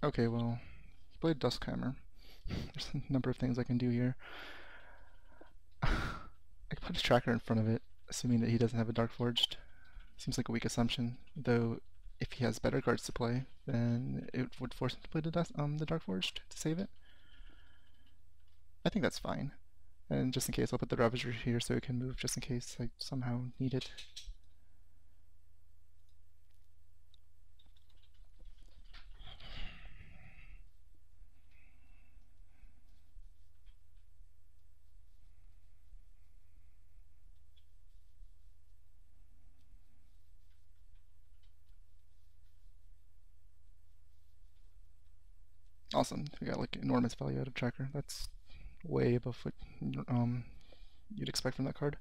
Okay, well, he played Duskheimer. There's a number of things I can do here. I could put a tracker in front of it, assuming that he doesn't have a Dark Forged. Seems like a weak assumption, though if he has better cards to play, then it would force him to play the Dark Forged to save it. I think that's fine. And just in case, I'll put the Ravager here so it can move just in case I somehow need it. Awesome, we got like enormous value out of Tracker. That's way above what you'd expect from that card.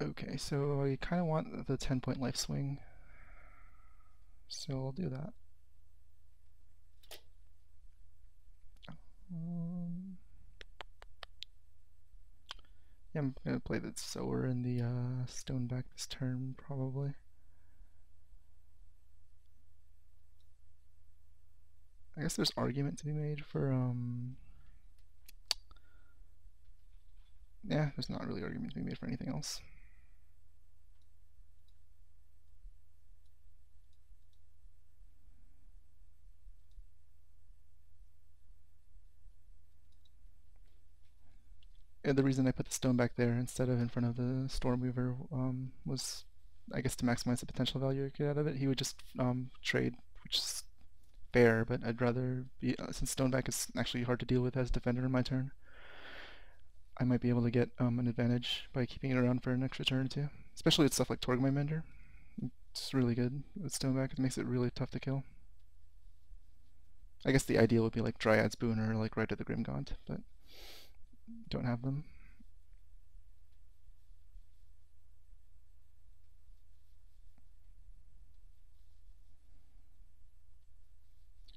Okay, so I kind of want the 10-point life swing, so I'll do that. Yeah, I'm gonna play the Sower in the Stoneback this turn, probably. I guess there's argument to be made for, yeah, there's not really argument to be made for anything else. And the reason I put the stone back there instead of in front of the Stormweaver was, I guess, to maximize the potential value I get out of it. He would just trade, which is fair, but I'd rather be, since Stoneback is actually hard to deal with as defender in my turn, I might be able to get an advantage by keeping it around for an extra turn or two. Especially with stuff like Torgmay Mender. It's really good with Stoneback. It makes it really tough to kill. I guess the ideal would be like Dryad's Boon or like Rite of the Grimgaunt, but don't have them.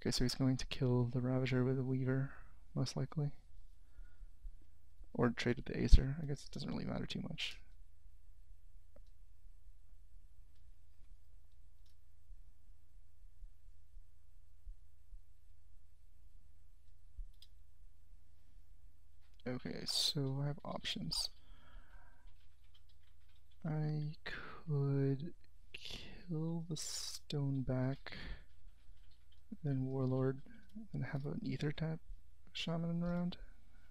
Okay, so he's going to kill the Ravager with a Weaver, most likely. Or trade with the Acer. I guess it doesn't really matter too much. Okay, so I have options. I could kill the Stoneback, then Warlord, and have an Ether tap Shaman around.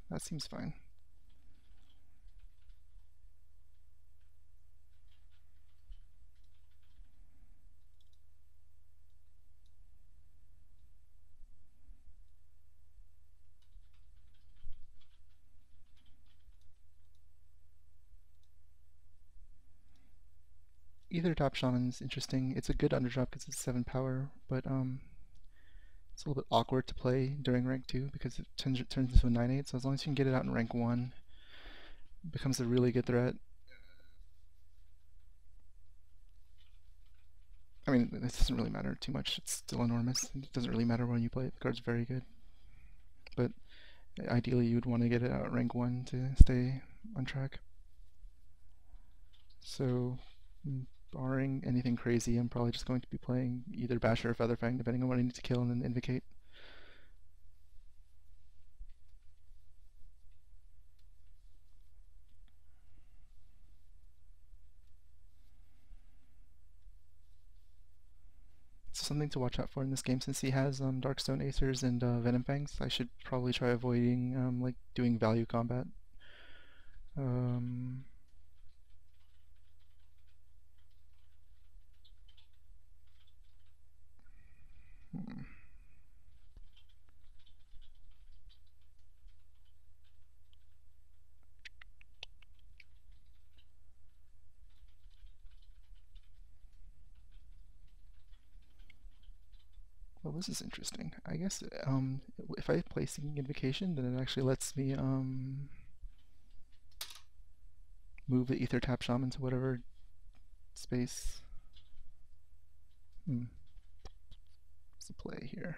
That seems fine. Ether Top Shaman is interesting. It's a good underdrop because it's 7 power, but it's a little bit awkward to play during rank 2 because it turns into a 9/8, so as long as you can get it out in rank 1, it becomes a really good threat. I mean, it doesn't really matter too much. It's still enormous. It doesn't really matter when you play it. The card's very good. But ideally, you'd want to get it out at rank 1 to stay on track. So, barring anything crazy, I'm probably just going to be playing either Basher or Featherfang, depending on what I need to kill, and then Invocate. So something to watch out for in this game, since he has Darkstone Acers and Venom Fangs, I should probably try avoiding like doing value combat. Um, hmm. Well, this is interesting. I guess if I play Seeking Invocation, then it actually lets me move the Ether Tap Shaman to whatever space. What's the play here?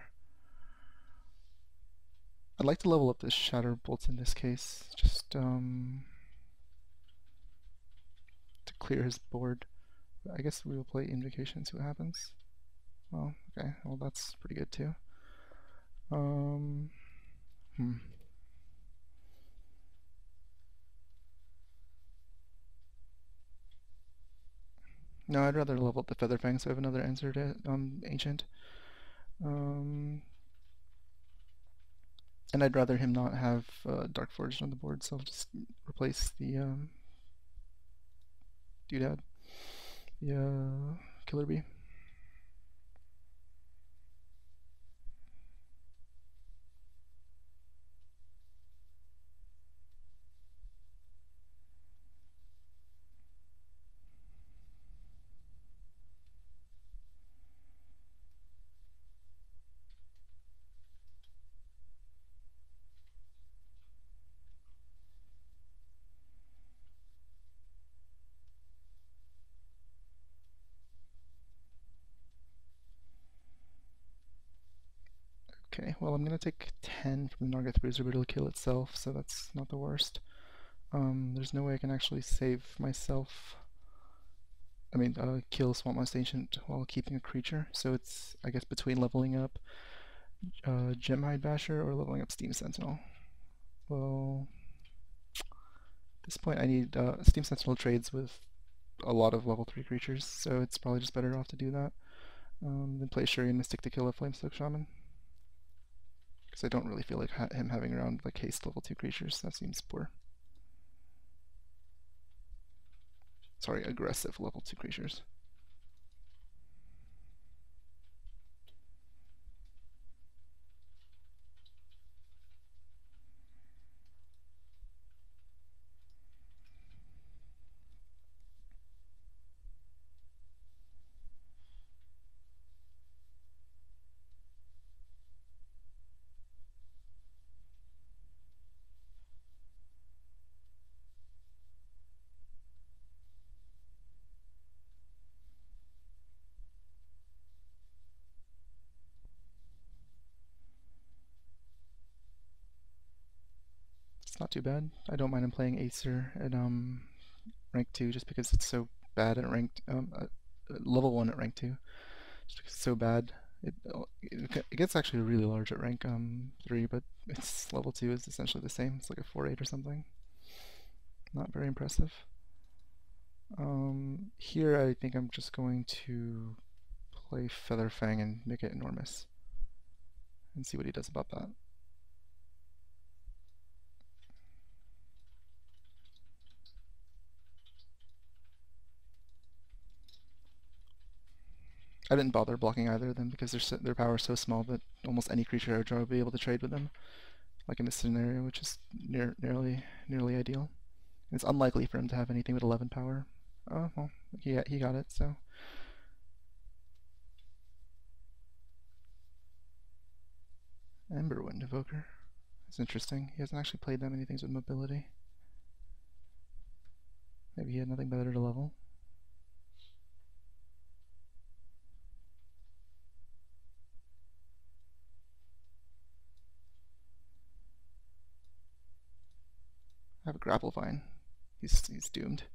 I'd like to level up this Shatter Bolt in this case, just to clear his board. But I guess we will play Invocation and see what happens. Oh, okay. Well, that's pretty good too. Hmm. No, I'd rather level up the Featherfang so I have another answer to Ancient. And I'd rather him not have Darkforged on the board, so I'll just replace the doodad, the Killer Bee. Okay, well I'm gonna take 10 from the Nargeth Bruiser, but it'll kill itself, so that's not the worst. There's no way I can actually save myself. I mean, kill Swampmost Ancient while keeping a creature, so it's, I guess, between leveling up Gemhide Basher or leveling up Steam Sentinel. Well, at this point I need Steam Sentinel trades with a lot of level 3 creatures, so it's probably just better off to do that than play Shurian Mystic to kill a Flamestoke Shaman. Because I don't really feel like him having around like haste level 2 creatures. That seems poor. Sorry, aggressive level 2 creatures. It's not too bad. I don't mind him playing Acer at rank 2 just because it's so bad at ranked level 1 at rank 2. Just because it's so bad. It gets actually really large at rank 3, but its level 2 is essentially the same. It's like a 4-8 or something. Not very impressive. Here I think I'm just going to play Featherfang and make it enormous and see what he does about that. I didn't bother blocking either of them because their power is so small that almost any creature I would draw would be able to trade with them, like in this scenario, which is nearly ideal. And it's unlikely for him to have anything with 11 power. Oh, well, he got it, so. Emberwind Evoker. That's interesting. He hasn't actually played that many things with mobility. Maybe he had nothing better to level. I have a Grapple Vine. He's doomed.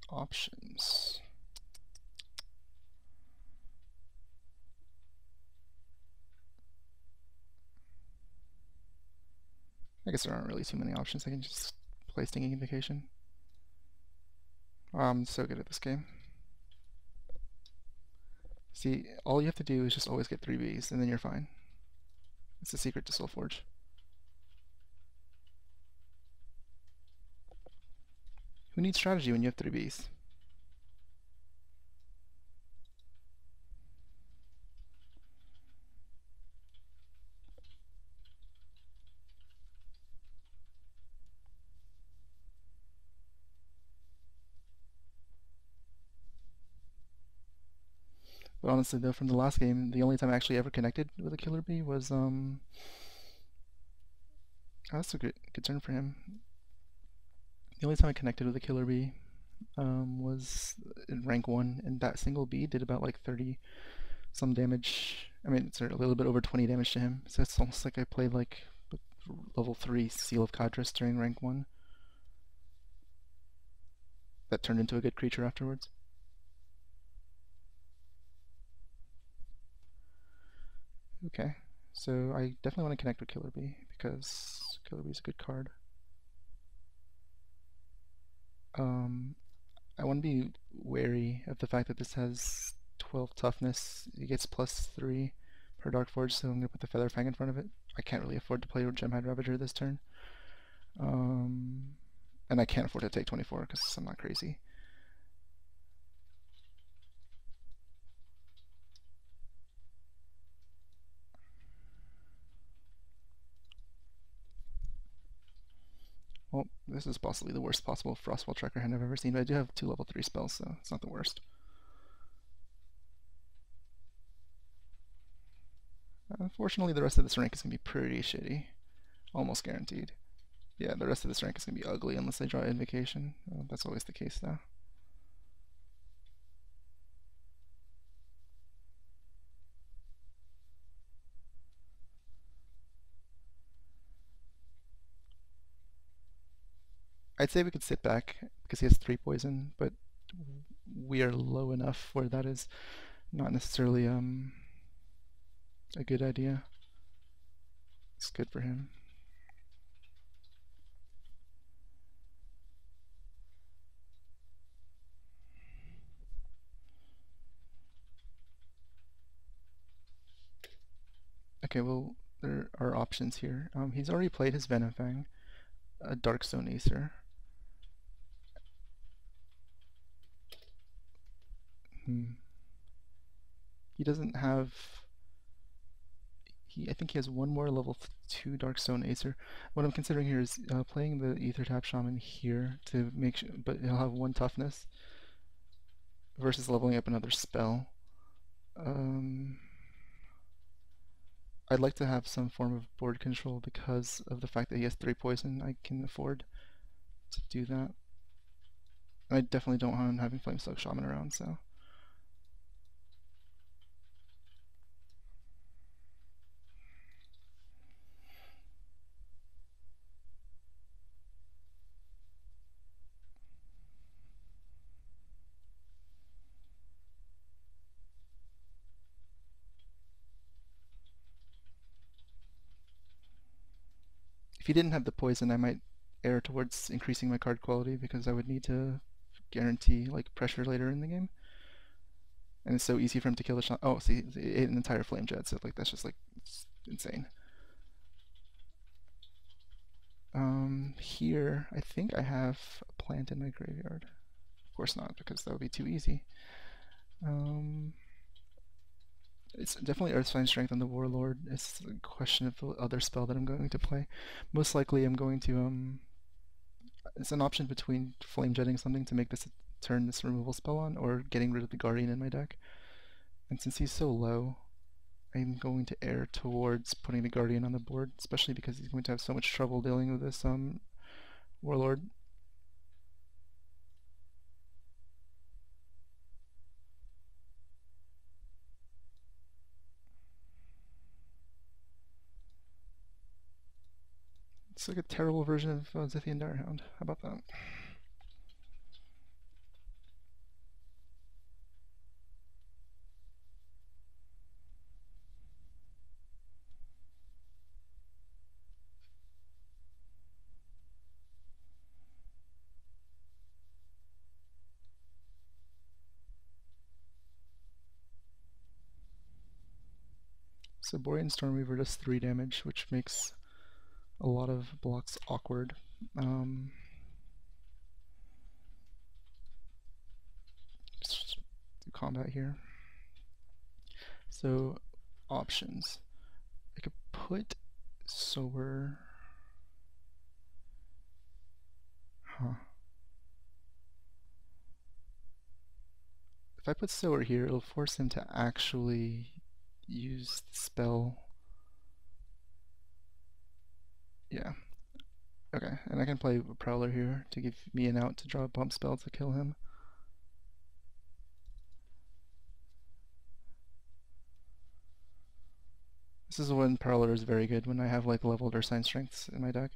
Options. I guess there aren't really too many options. I can just play Stinging Invocation. I'm so good at this game. See, all you have to do is just always get 3 Bs, and then you're fine. It's the secret to Soulforge. Who needs strategy when you have 3 Bs? But honestly, though, from the last game, the only time I actually ever connected with a killer bee was oh, that's a good turn for him. The only time I connected with a killer bee was in rank 1, and that single bee did about like 30 some damage. I mean, it's a little bit over 20 damage to him. So it's almost like I played like level 3 Seal of Cadres during rank 1. That turned into a good creature afterwards. Okay, so I definitely want to connect with Killer Bee because Killer Bee is a good card. I want to be wary of the fact that this has 12 toughness. It gets +3 per Dark Forge, so I'm going to put the Feather Fang in front of it. I can't really afford to play Gemhide Ravager this turn. And I can't afford to take 24 because I'm not crazy. Well, this is possibly the worst possible Frostwall Tracker hand I've ever seen, but I do have 2 level 3 spells, so it's not the worst. Unfortunately, the rest of this rank is going to be pretty shitty. Almost guaranteed. Yeah, the rest of this rank is going to be ugly unless I draw Invocation. That's always the case, though. I'd say we could sit back because he has 3 poison, but we are low enough where that is not necessarily a good idea. It's good for him. Okay, well, there are options here. He's already played his Venom Fang, a Darkstone Acer. He doesn't have... I think he has one more level 2 Darkstone Acer. What I'm considering here is playing the Ether Tap Shaman here to make sure, but he'll have 1 toughness versus leveling up another spell. I'd like to have some form of board control because of the fact that he has 3 poison. I can afford to do that. I definitely don't want having Flamestoke Shaman around, so... If he didn't have the poison, I might err towards increasing my card quality because I would need to guarantee like pressure later in the game. And it's so easy for him to kill the shot. Oh, see, it ate an entire flame jet, so like that's just like insane. Here, I think I have a plant in my graveyard. Of course not, because that would be too easy. It's definitely Earthfang Strength on the Warlord. It's a question of the other spell that I'm going to play. Most likely I'm going to, it's an option between flame jetting something to make this turn this removal spell on, or getting rid of the Guardian in my deck. And since he's so low, I'm going to err towards putting the Guardian on the board, especially because he's going to have so much trouble dealing with this Warlord. It's like a terrible version of Zithian Direhound. How about that? So Borean Stormweaver does 3 damage, which makes a lot of blocks awkward. Just do combat here. So options. I could put Sower. If I put Sower here, it'll force him to actually use the spell. Yeah. Okay, and I can play Prowler here to give me an out to draw a bump spell to kill him. This is when Prowler is very good, when I have like leveled Ursine Strengths in my deck,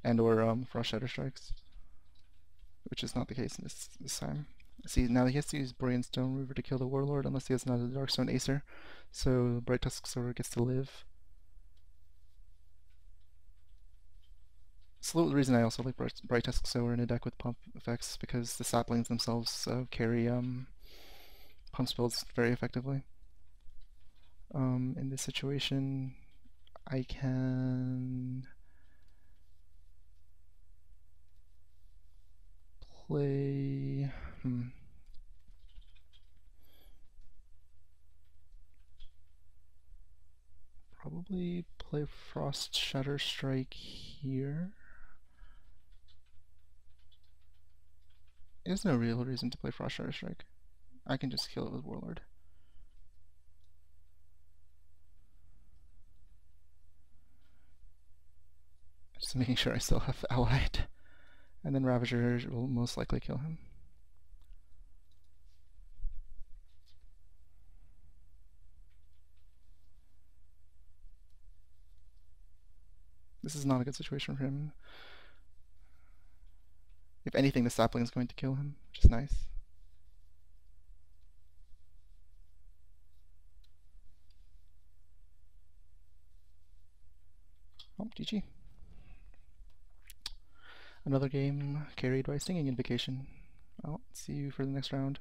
and or Frost Shatter Strikes, which is not the case this time. See, now he has to use Borean Stone Reaver to kill the Warlord unless he has another Darkstone Acer, so Bright Tusk Sower gets to live. So the reason I also like Bright Tusk Sower in a deck with pump effects, because the saplings themselves carry pump spells very effectively. In this situation, I can play... Probably play Frost Shatter Strike here. There's no real reason to play Frost Shatter Strike. I can just kill it with Warlord. Just making sure I still have Allied. And then Ravager will most likely kill him. This is not a good situation for him. If anything, the sapling is going to kill him, which is nice. Oh, GG. Another game carried by Singing Invocation. I'll see you for the next round.